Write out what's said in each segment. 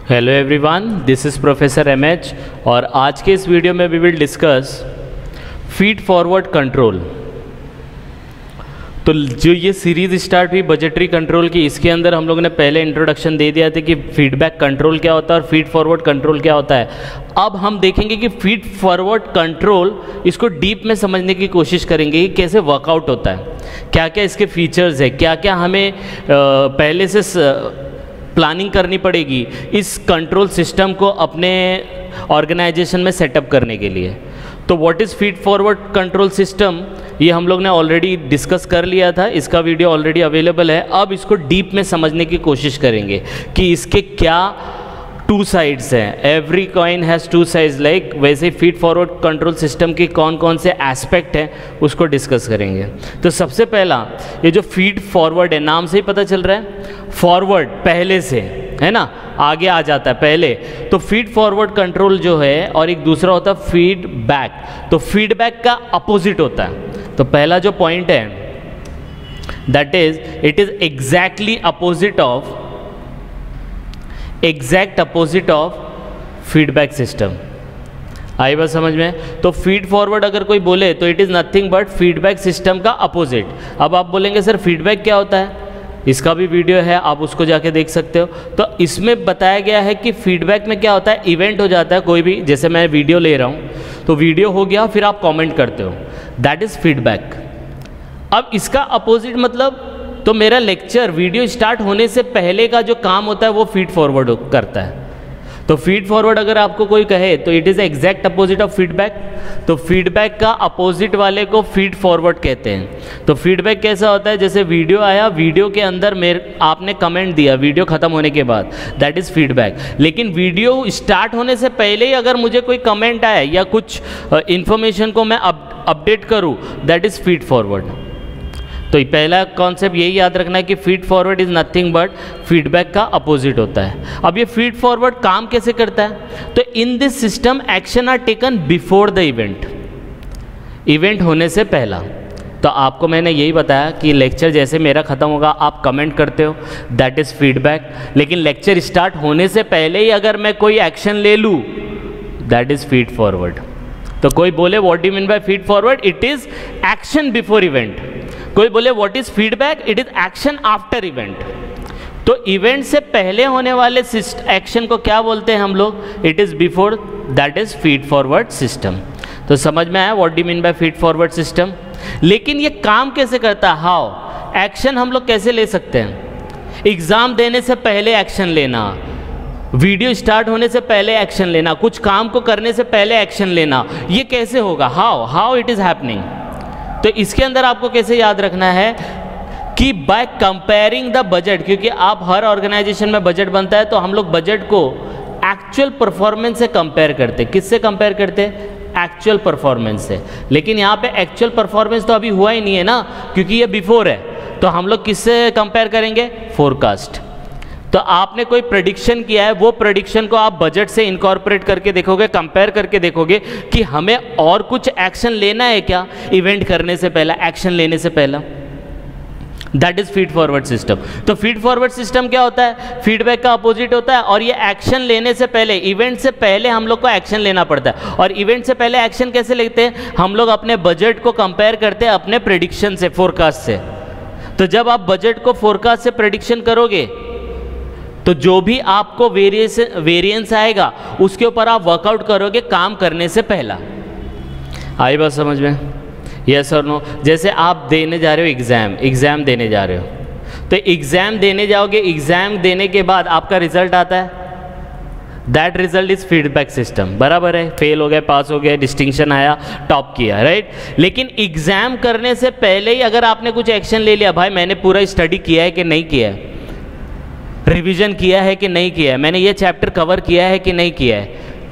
Hello everyone, this is professor MH और आज के इस वीडियो में we will discuss feed forward control. तो जो ये सीरीज़ स्टार्ट हुई बजटरी कंट्रोल की, इसके अंदर हम लोगों ने पहले इंट्रोडक्शन दे दिया था कि फीडबैक कंट्रोल क्या होता है और फीड फॉरवर्ड कंट्रोल क्या होता है। अब हम देखेंगे कि फीड फॉरवर्ड कंट्रोल, इसको डीप में समझने की कोशिश करेंगे कि कैसे वर्कआउट होता है, क्या क्या इसके फीचर्स है, क्या क्या हमें पहले से प्लानिंग करनी पड़ेगी इस कंट्रोल सिस्टम को अपने ऑर्गेनाइजेशन में सेटअप करने के लिए। तो what is feed forward control system, ये हम लोग ने ऑलरेडी डिस्कस कर लिया था, इसका वीडियो ऑलरेडी अवेलेबल है। अब इसको डीप में समझने की कोशिश करेंगे कि इसके क्या टू साइड्स हैं। Every coin has two sides, like वैसे फीड फॉरवर्ड कंट्रोल सिस्टम के कौन कौन से एस्पेक्ट हैं उसको डिस्कस करेंगे। तो सबसे पहला, ये जो फीड फॉरवर्ड है, नाम से ही पता चल रहा है फॉरवर्ड पहले से, है ना, आगे आ जाता है पहले। तो फीड फॉरवर्ड कंट्रोल जो है, और एक दूसरा होता है फीडबैक। तो फीडबैक का अपोजिट होता है। तो पहला जो पॉइंट है that is it is exact opposite of feedback system. आई बात समझ में? तो फीड फॉरवर्ड अगर कोई बोले तो it is nothing but feedback system का अपोजिट। अब आप बोलेंगे सर फीडबैक क्या होता है, इसका भी वीडियो है, आप उसको जाके देख सकते हो। तो इसमें बताया गया है कि फीडबैक में क्या होता है, इवेंट हो जाता है कोई भी, जैसे मैं वीडियो ले रहा हूँ तो वीडियो हो गया, फिर आप कमेंट करते हो, दैट इज़ फीडबैक। अब इसका अपोजिट मतलब, तो मेरा लेक्चर वीडियो स्टार्ट होने से पहले का जो काम होता है वो फीड फॉरवर्ड करता है। तो फीड फॉरवर्ड अगर आपको कोई कहे तो it is exact opposite of feedback. तो फीडबैक का अपोजिट वाले को फीड फॉरवर्ड कहते हैं। तो फीडबैक कैसा होता है, जैसे वीडियो आया, वीडियो के अंदर आपने कमेंट दिया वीडियो ख़त्म होने के बाद, दैट इज़ फीडबैक। लेकिन वीडियो स्टार्ट होने से पहले ही अगर मुझे कोई कमेंट आया या कुछ इन्फॉर्मेशन को मैं अपडेट करूँ, दैट इज़ फीड फॉरवर्ड। तो पहला कॉन्सेप्ट यही याद रखना है कि feed forward is nothing but feedback का अपोजिट होता है। अब ये फीड फॉरवर्ड काम कैसे करता है, तो in this system action are taken before the event, event होने से पहला। तो आपको मैंने यही बताया कि लेक्चर जैसे मेरा ख़त्म होगा आप कमेंट करते हो, दैट इज़ फीडबैक। लेकिन लेक्चर स्टार्ट होने से पहले ही अगर मैं कोई एक्शन ले लूँ, दैट इज़ फीड फॉरवर्ड। तो कोई बोले what do you mean by feed forward, it is action before event. कोई बोले what is feedback, it is action after event. तो इवेंट से पहले होने वाले एक्शन को क्या बोलते हैं हम लोग, it is before, that is feed forward system. तो समझ में आया what do you mean by feed forward system. लेकिन ये काम कैसे करता है, हाउ, एक्शन हम लोग कैसे ले सकते हैं, एग्जाम देने से पहले एक्शन लेना, वीडियो स्टार्ट होने से पहले एक्शन लेना, कुछ काम को करने से पहले एक्शन लेना, ये कैसे होगा, हाउ इट इज हैपनिंग। तो इसके अंदर आपको कैसे याद रखना है कि बाय कंपेयरिंग द बजट, क्योंकि आप हर ऑर्गेनाइजेशन में बजट बनता है, तो हम लोग बजट को एक्चुअल परफॉर्मेंस से कंपेयर करते। किससे कंपेयर करते? एक्चुअल परफॉर्मेंस से। लेकिन यहाँ पे एक्चुअल परफॉर्मेंस तो अभी हुआ ही नहीं है ना, क्योंकि ये बिफोर है। तो हम लोग किससे कंपेयर करेंगे, फोरकास्ट। तो आपने कोई प्रेडिक्शन किया है, वो प्रेडिक्शन को आप बजट से इनकॉर्पोरेट करके देखोगे, कंपेयर करके देखोगे कि हमें और कुछ एक्शन लेना है क्या इवेंट करने से पहला, एक्शन लेने से पहला, that is feed forward system. तो फीड फॉरवर्ड सिस्टम क्या होता है, फीडबैक का अपोजिट होता है। और ये एक्शन लेने से पहले, इवेंट से पहले हम लोग को एक्शन लेना पड़ता है। और इवेंट से पहले एक्शन कैसे लेते हैं, हम लोग अपने बजट को कंपेयर करते हैं अपने प्रेडिक्शन से, फोरकास्ट से। तो जब आप बजट को फोरकास्ट से प्रेडिक्शन करोगे तो जो भी आपको वेरिएंस आएगा उसके ऊपर आप वर्कआउट करोगे काम करने से पहला। आई बात समझ में, यस और नो। जैसे आप देने जा रहे हो एग्ज़ाम देने जा रहे हो, तो एग्ज़ाम देने जाओगे, एग्ज़ाम देने के बाद आपका रिजल्ट आता है, that result is feedback system. बराबर है, फेल हो गया, पास हो गया, डिस्टिंक्शन आया, टॉप किया, राइट। लेकिन एग्ज़ाम करने से पहले ही अगर आपने कुछ एक्शन ले लिया, भाई मैंने पूरा स्टडी किया है कि नहीं किया है, रिवीजन किया है कि नहीं किया है, मैंने ये चैप्टर कवर किया है कि नहीं किया है,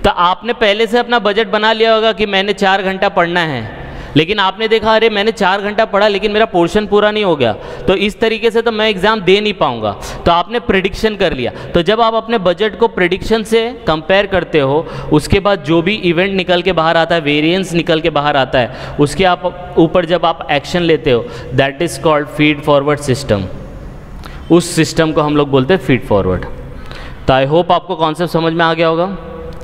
तो आपने पहले से अपना बजट बना लिया होगा कि मैंने 4 घंटा पढ़ना है। लेकिन आपने देखा अरे मैंने 4 घंटा पढ़ा लेकिन मेरा पोर्शन पूरा नहीं हो गया, तो इस तरीके से तो मैं एग्ज़ाम दे नहीं पाऊंगा। तो आपने प्रेडिक्शन कर लिया। तो जब आप अपने बजट को प्रेडिक्शन से कंपेयर करते हो, उसके बाद जो भी इवेंट निकल के बाहर आता है, वेरिएंस निकल के बाहर आता है, उसके आप ऊपर जब आप एक्शन लेते हो, that is called feed forward system. उस सिस्टम को हम लोग बोलते हैं फीड फॉरवर्ड। तो आई होप आपको कॉन्सेप्ट समझ में आ गया होगा,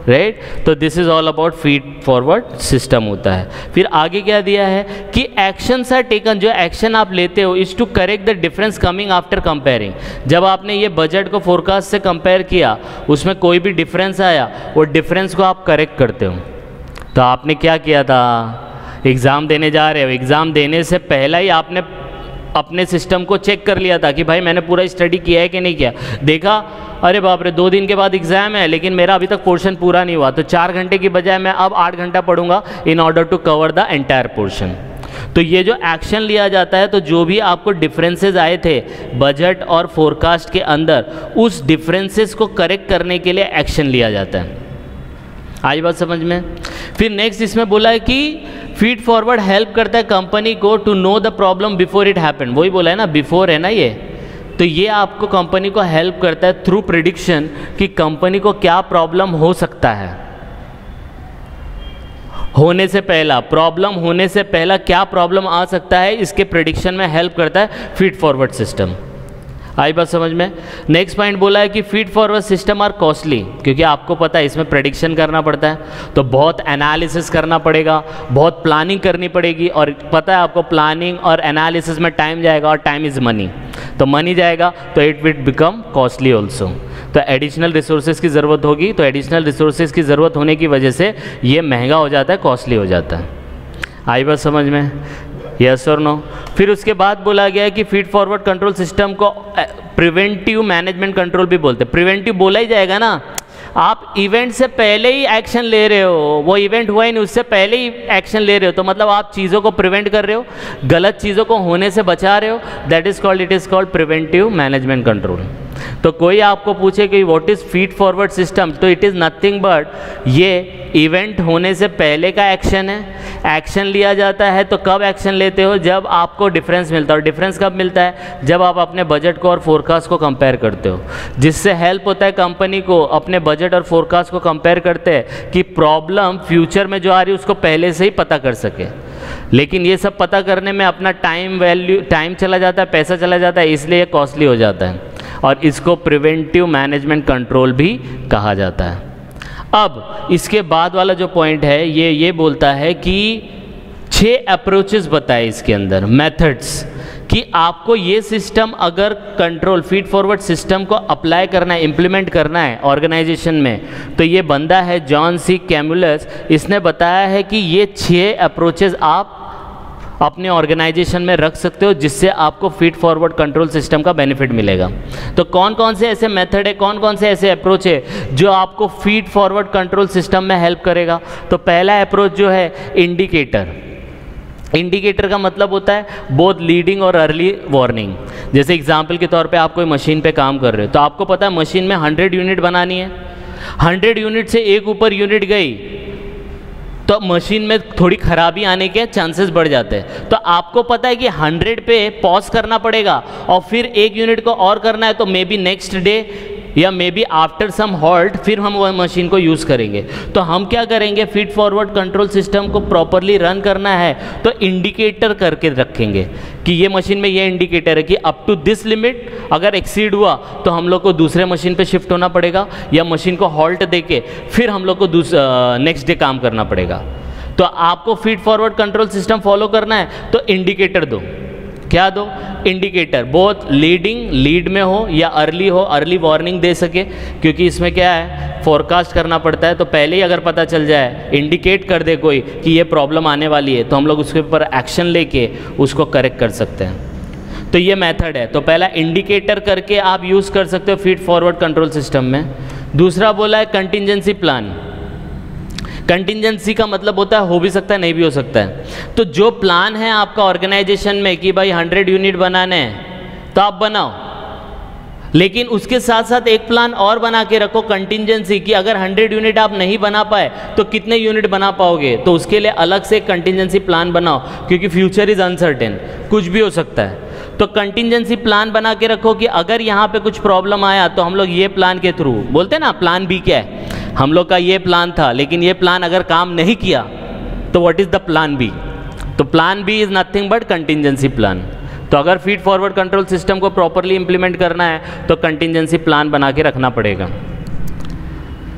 राइट। तो this is all about feed forward system होता है। फिर आगे क्या दिया है कि एक्शंस आर टेकन, जो एक्शन आप लेते हो is to correct the difference coming after comparing. जब आपने ये बजट को फोरकास्ट से कंपेयर किया, उसमें कोई भी डिफरेंस आया, वो डिफरेंस को आप करेक्ट करते हो। तो आपने क्या किया था, एग्ज़ाम देने जा रहे हो, एग्ज़ाम देने से पहले ही आपने अपने सिस्टम को चेक कर लिया था कि भाई मैंने पूरा स्टडी किया है कि नहीं किया। देखा अरे बाप रे 2 दिन के बाद एग्ज़ाम है लेकिन मेरा अभी तक पोर्शन पूरा नहीं हुआ, तो 4 घंटे की बजाय मैं अब 8 घंटा पढ़ूंगा in order to cover the entire portion. तो ये जो एक्शन लिया जाता है, तो जो भी आपको डिफरेंसेस आए थे बजट और फोरकास्ट के अंदर, उस डिफरेंसेस को करेक्ट करने के लिए एक्शन लिया जाता है। आई बात समझ में। फिर नेक्स्ट इसमें बोला है कि फीड फॉरवर्ड हेल्प करता है कंपनी को to know the problem before it happen. वही बोला है ना, बिफोर है ना ये। तो ये आपको कंपनी को हेल्प करता है थ्रू प्रिडिक्शन कि कंपनी को क्या प्रॉब्लम हो सकता है, होने से पहला, प्रॉब्लम होने से पहला क्या प्रॉब्लम आ सकता है, इसके प्रिडिक्शन में हेल्प करता है फीड फॉरवर्ड सिस्टम। आई बात समझ में। नेक्स्ट पॉइंट बोला है कि feed forward system are costly, क्योंकि आपको पता है इसमें प्रेडिक्शन करना पड़ता है, तो बहुत एनालिसिस करना पड़ेगा, बहुत प्लानिंग करनी पड़ेगी, और पता है आपको प्लानिंग और एनालिसिस में टाइम जाएगा, और टाइम इज़ मनी, तो मनी जाएगा तो it will become costly also. तो एडिशनल रिसोर्सेज की ज़रूरत होगी, तो एडिशनल रिसोर्सेज की ज़रूरत होने की वजह से ये महंगा हो जाता है, कॉस्टली हो जाता है। आई बात समझ में, यस और नो। फिर उसके बाद बोला गया है कि फीड फॉरवर्ड कंट्रोल सिस्टम को प्रिवेंटिव मैनेजमेंट कंट्रोल भी बोलते हैं। प्रिवेंटिव बोला ही जाएगा ना, आप इवेंट से पहले ही एक्शन ले रहे हो, वो इवेंट हुआ ही नहीं उससे पहले ही एक्शन ले रहे हो, तो मतलब आप चीज़ों को प्रिवेंट कर रहे हो, गलत चीज़ों को होने से बचा रहे हो। That is called, it is called preventive management control. तो कोई आपको पूछे कि what is feed forward system, तो इट इज़ नथिंग बट ये इवेंट होने से पहले का एक्शन है। एक्शन लिया जाता है तो कब एक्शन लेते हो, जब आपको डिफरेंस मिलता है। और डिफरेंस कब मिलता है, जब आप अपने बजट को और फोरकास्ट को कंपेयर करते हो, जिससे हेल्प होता है कंपनी को अपने बजट और फोरकास्ट को कंपेयर करते हैं कि प्रॉब्लम फ्यूचर में जो आ रही है उसको पहले से ही पता कर सके। लेकिन ये सब पता करने में अपना टाइम चला जाता है, पैसा चला जाता है, इसलिए ये कॉस्टली हो जाता है, और इसको प्रिवेंटिव मैनेजमेंट कंट्रोल भी कहा जाता है। अब इसके बाद वाला जो पॉइंट है ये बोलता है कि 6 अप्रोचेस बताए इसके अंदर, मेथड्स, कि आपको ये सिस्टम अगर कंट्रोल फीड फॉरवर्ड सिस्टम को अप्लाई करना है, इम्प्लीमेंट करना है ऑर्गेनाइजेशन में, तो ये बंदा है जॉन सी कैमुलस, इसने बताया है कि ये 6 अप्रोचेस आप अपने ऑर्गेनाइजेशन में रख सकते हो, जिससे आपको फीड फॉरवर्ड कंट्रोल सिस्टम का बेनिफिट मिलेगा। तो कौन कौन से ऐसे मेथड है, कौन कौन से ऐसे अप्रोच है जो आपको फीड फॉरवर्ड कंट्रोल सिस्टम में हेल्प करेगा। तो पहला अप्रोच जो है इंडिकेटर। इंडिकेटर का मतलब होता है बोथ लीडिंग और अर्ली वार्निंग। जैसे एग्जाम्पल के तौर पे आप कोई मशीन पे काम कर रहे हो, तो आपको पता है मशीन में 100 यूनिट बनानी है, 100 यूनिट से एक ऊपर यूनिट गई तो मशीन में थोड़ी खराबी आने के चांसेस बढ़ जाते हैं। तो आपको पता है कि 100 पे पॉज करना पड़ेगा और फिर 1 यूनिट को और करना है, तो मे बी नेक्स्ट डे या maybe after some halt फिर हम वह मशीन को यूज़ करेंगे। तो हम क्या करेंगे, फीड फॉरवर्ड कंट्रोल सिस्टम को प्रॉपरली रन करना है तो इंडिकेटर करके रखेंगे कि ये मशीन में ये इंडिकेटर है कि अप टू दिस लिमिट अगर एक्सीड हुआ तो हम लोग को दूसरे मशीन पे शिफ्ट होना पड़ेगा, या मशीन को हॉल्ट देके फिर हम लोग को नेक्स्ट डे काम करना पड़ेगा। तो आपको feed forward control system follow करना है तो इंडिकेटर दो। क्या दो, इंडिकेटर, बोथ लीड में हो या अर्ली हो, अर्ली वार्निंग दे सके, क्योंकि इसमें क्या है फोरकास्ट करना पड़ता है। तो पहले ही अगर पता चल जाए, इंडिकेट कर दे कोई कि ये प्रॉब्लम आने वाली है, तो हम लोग उसके ऊपर एक्शन लेके उसको करेक्ट कर सकते हैं। तो ये मेथड है। तो पहला इंडिकेटर करके आप यूज़ कर सकते हो फीड फॉरवर्ड कंट्रोल सिस्टम में। दूसरा बोला है कंटिजेंसी प्लान। कंटिजेंसी का मतलब होता है हो भी सकता है नहीं भी हो सकता है। तो जो प्लान है आपका ऑर्गेनाइजेशन में कि भाई 100 यूनिट बनाने हैं तो आप बनाओ, लेकिन उसके साथ साथ एक प्लान और बना के रखो कंटिजेंसी कि अगर 100 यूनिट आप नहीं बना पाए तो कितने यूनिट बना पाओगे, तो उसके लिए अलग से एक कंटिजेंसी प्लान बनाओ, क्योंकि फ्यूचर इज अनसर्टेन, कुछ भी हो सकता है। तो कंटिजेंसी प्लान बना के रखो कि अगर यहाँ पे कुछ प्रॉब्लम आया तो हम लोग ये प्लान के थ्रू, बोलते हैं ना प्लान बी क्या है, हम लोग का ये प्लान था लेकिन ये प्लान अगर काम नहीं किया तो what is the plan B. तो plan B is nothing but contingency plan. तो अगर फीड फॉरवर्ड कंट्रोल सिस्टम को प्रॉपरली इंप्लीमेंट करना है तो कंटिजेंसी प्लान बना के रखना पड़ेगा।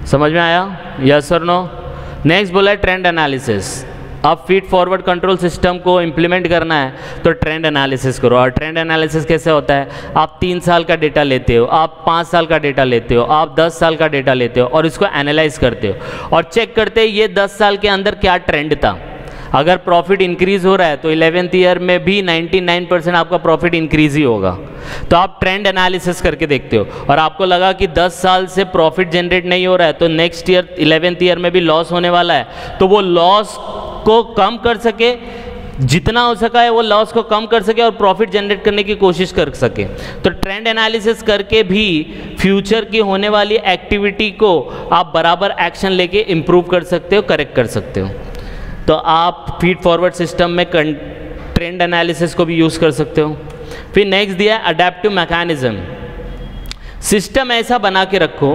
समझ में आया? यस और नो? नेक्स्ट बोला है ट्रेंड एनालिसिस। अब फीड फॉरवर्ड कंट्रोल सिस्टम को इम्प्लीमेंट करना है तो ट्रेंड एनालिसिस करो। और ट्रेंड एनालिसिस कैसे होता है? आप 3 साल का डेटा लेते हो, आप 5 साल का डेटा लेते हो, आप 10 साल का डेटा लेते हो और इसको एनालाइज करते हो और चेक करते हो ये 10 साल के अंदर क्या ट्रेंड था। अगर प्रॉफिट इंक्रीज हो रहा है तो 11th ईयर में भी 99% आपका प्रॉफिट इंक्रीज ही होगा। तो आप ट्रेंड एनालिसिस करके देखते हो और आपको लगा कि 10 साल से प्रॉफिट जनरेट नहीं हो रहा है तो नेक्स्ट ईयर 11th ईयर में भी लॉस होने वाला है, तो वो लॉस को कम कर सके, जितना हो सका है वो लॉस को कम कर सके और प्रॉफिट जनरेट करने की कोशिश कर सके। तो ट्रेंड एनालिसिस करके भी फ्यूचर की होने वाली एक्टिविटी को आप बराबर एक्शन लेके इम्प्रूव कर सकते हो, करेक्ट कर सकते हो। तो आप फीड फॉरवर्ड सिस्टम में ट्रेंड एनालिसिस को भी यूज़ कर सकते हो। फिर नेक्स्ट दिया है अडेप्टिव मैकेनिज्म। सिस्टम ऐसा बना के रखो,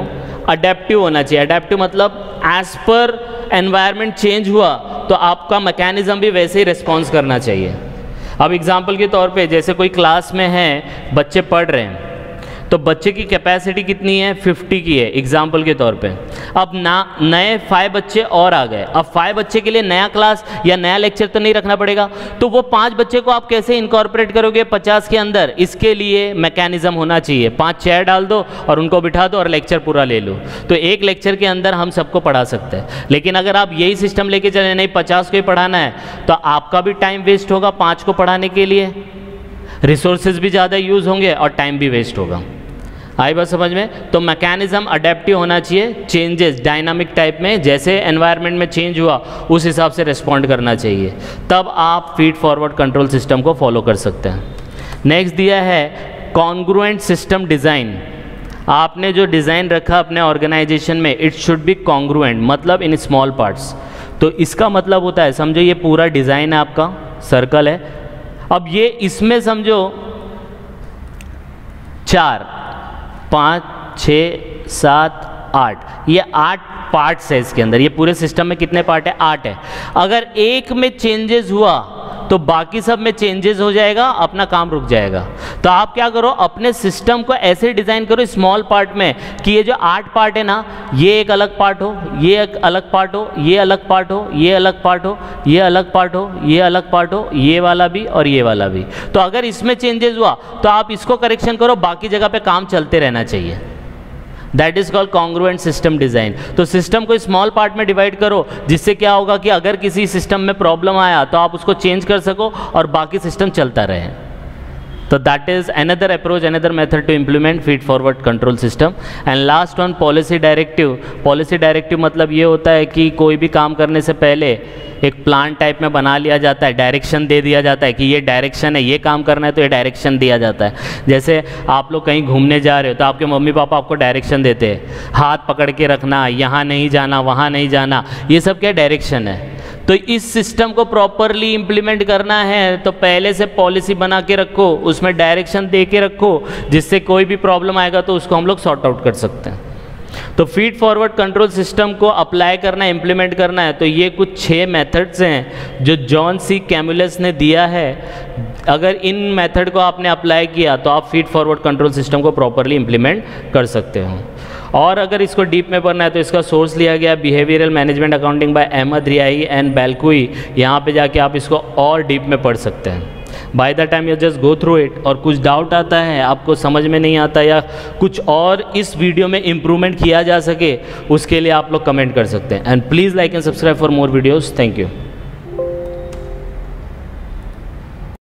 अडेप्टिव होना चाहिए। अडेप्टिव मतलब एज पर एनवायरनमेंट चेंज हुआ तो आपका मैकेनिज्म भी वैसे ही रिस्पॉन्स करना चाहिए। अब एग्जांपल के तौर पे जैसे कोई क्लास में है, बच्चे पढ़ रहे हैं, तो बच्चे की कैपेसिटी कितनी है? 50 की है एग्जाम्पल के तौर पे। अब नए 5 बच्चे और आ गए। अब 5 बच्चे के लिए नया क्लास या नया लेक्चर तो नहीं रखना पड़ेगा, तो वो 5 बच्चे को आप कैसे इनकॉर्पोरेट करोगे 50 के अंदर? इसके लिए मैकेनिज्म होना चाहिए। 5 चेयर डाल दो और उनको बिठा दो और लेक्चर पूरा ले लो, तो एक लेक्चर के अंदर हम सबको पढ़ा सकते हैं। लेकिन अगर आप यही सिस्टम लेके चले, नहीं 50 को ही पढ़ाना है, तो आपका भी टाइम वेस्ट होगा 5 को पढ़ाने के लिए, रिसोर्सेज भी ज़्यादा यूज़ होंगे और टाइम भी वेस्ट होगा। आई बात समझ में? तो मैकेनिज्म अडेप्टिव होना चाहिए, चेंजेस डायनामिक टाइप में, जैसे एनवायरनमेंट में चेंज हुआ उस हिसाब से रिस्पॉन्ड करना चाहिए, तब आप फीड फॉरवर्ड कंट्रोल सिस्टम को फॉलो कर सकते हैं। नेक्स्ट दिया है कॉन्ग्रुएंट सिस्टम डिज़ाइन। आपने जो डिज़ाइन रखा अपने ऑर्गेनाइजेशन में, इट शुड बी कॉन्ग्रुएंट, मतलब इन स्मॉल पार्ट्स। तो इसका मतलब होता है, समझो ये पूरा डिज़ाइन है आपका, सर्कल है, अब ये इसमें समझो 4, 5, 6, 7, 8, ये 8 पार्ट्स है इसके अंदर। ये पूरे सिस्टम में कितने पार्ट है? 8 है। अगर एक में चेंजेस हुआ तो बाकी सब में चेंजेस हो जाएगा, अपना काम रुक जाएगा। तो आप क्या करो, अपने सिस्टम को ऐसे डिज़ाइन करो स्मॉल पार्ट में कि ये जो 8 पार्ट है ना, ये एक अलग पार्ट हो, ये एक अलग पार्ट हो, ये अलग पार्ट हो, ये अलग पार्ट हो, ये अलग पार्ट हो, ये अलग पार्ट हो, ये वाला भी और ये वाला भी। तो अगर इसमें चेंजेस हुआ तो आप इसको करेक्शन करो, बाकी जगह पे काम चलते रहना चाहिए। That is called congruent system design. तो सिस्टम को स्मॉल पार्ट में डिवाइड करो, जिससे क्या होगा कि अगर किसी सिस्टम में प्रॉब्लम आया तो आप उसको चेंज कर सको और बाकी सिस्टम चलता रहे। तो that is another approach, another method to implement feed forward control system. And last one, policy directive. Policy directive मतलब ये होता है कि कोई भी काम करने से पहले एक प्लान टाइप में बना लिया जाता है, डायरेक्शन दे दिया जाता है कि ये डायरेक्शन है, ये काम करना है, तो ये डायरेक्शन दिया जाता है। जैसे आप लोग कहीं घूमने जा रहे हो तो आपके मम्मी पापा आपको डायरेक्शन देते हैं, हाथ पकड़ के रखना, यहाँ नहीं जाना, वहाँ नहीं जाना, ये सब क्या डायरेक्शन है। तो इस सिस्टम को प्रॉपरली इम्प्लीमेंट करना है तो पहले से पॉलिसी बना के रखो, उसमें डायरेक्शन दे के रखो, जिससे कोई भी प्रॉब्लम आएगा तो उसको हम लोग सॉर्ट आउट कर सकते हैं। तो फीड फॉरवर्ड कंट्रोल सिस्टम को अप्लाई करना, इम्प्लीमेंट करना है तो ये कुछ 6 मेथड्स हैं जो जॉन सी कैमुलस ने दिया है। अगर इन मेथड को आपने अप्लाई किया तो आप फीड फॉरवर्ड कंट्रोल सिस्टम को प्रॉपरली इम्प्लीमेंट कर सकते हो। और अगर इसको डीप में पढ़ना है तो इसका सोर्स लिया गया behavioural management accounting by Ahmed Riahi and Belkaoui. यहाँ पे जाके आप इसको और डीप में पढ़ सकते हैं। By the time you just go through it, और कुछ डाउट आता है, आपको समझ में नहीं आता या कुछ और इस वीडियो में इम्प्रूवमेंट किया जा सके, उसके लिए आप लोग कमेंट कर सकते हैं। And please like and subscribe for more videos. Thank you.